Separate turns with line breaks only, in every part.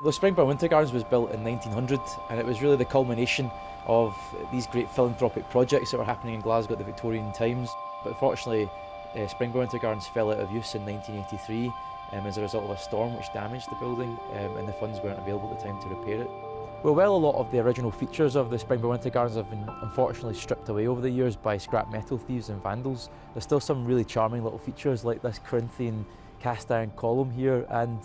The Springburn Winter Gardens was built in 1900, and it was really the culmination of these great philanthropic projects that were happening in Glasgow at the Victorian times. But unfortunately, Springburn Winter Gardens fell out of use in 1983 as a result of a storm which damaged the building, and the funds weren't available at the time to repair it. Well, a lot of the original features of the Springburn Winter Gardens have been unfortunately stripped away over the years by scrap metal thieves and vandals. There's still some really charming little features like this Corinthian cast iron column here and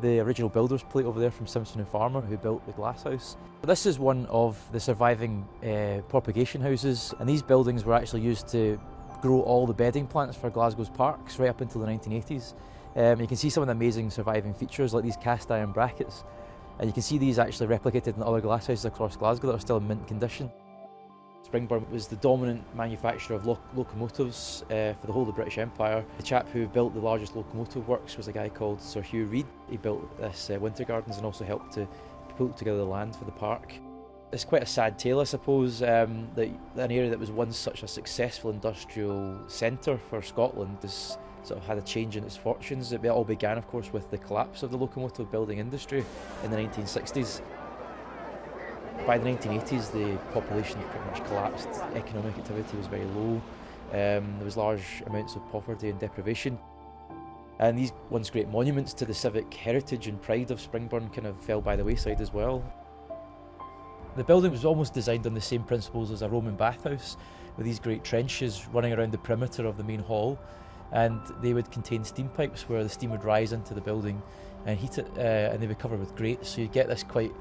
the original builder's plate over there from Simpson and Farmer, who built the glass house. This is one of the surviving propagation houses, and these buildings were actually used to grow all the bedding plants for Glasgow's parks right up until the 1980s. You can see some of the amazing surviving features like these cast iron brackets, and you can see these actually replicated in other glass houses across Glasgow that are still in mint condition. Springburn was the dominant manufacturer of locomotives for the whole of the British Empire. The chap who built the largest locomotive works was a guy called Sir Hugh Reid. He built this Winter Gardens and also helped to put together the land for the park. It's quite a sad tale, I suppose, that an area that was once such a successful industrial centre for Scotland has sort of had a change in its fortunes. It all began, of course, with the collapse of the locomotive building industry in the 1960s. By the 1980s, the population pretty much collapsed. Economic activity was very low. There was large amounts of poverty and deprivation. And these once great monuments to the civic heritage and pride of Springburn kind of fell by the wayside as well. The building was almost designed on the same principles as a Roman bathhouse, with these great trenches running around the perimeter of the main hall, and they would contain steam pipes where the steam would rise into the building and heat it, and they would cover with grates, so you'd get this quite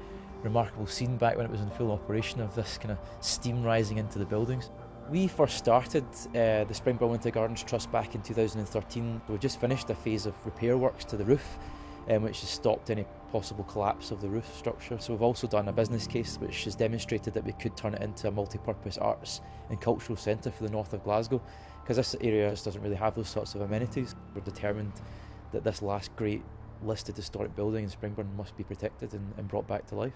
remarkable scene back when it was in full operation of this kind of steam rising into the buildings. We first started the Springburn Winter Gardens Trust back in 2013. We've just finished a phase of repair works to the roof, which has stopped any possible collapse of the roof structure. So we've also done a business case which has demonstrated that we could turn it into a multi-purpose arts and cultural centre for the north of Glasgow, because this area just doesn't really have those sorts of amenities. We're determined that this last great listed historic building in Springburn must be protected and brought back to life.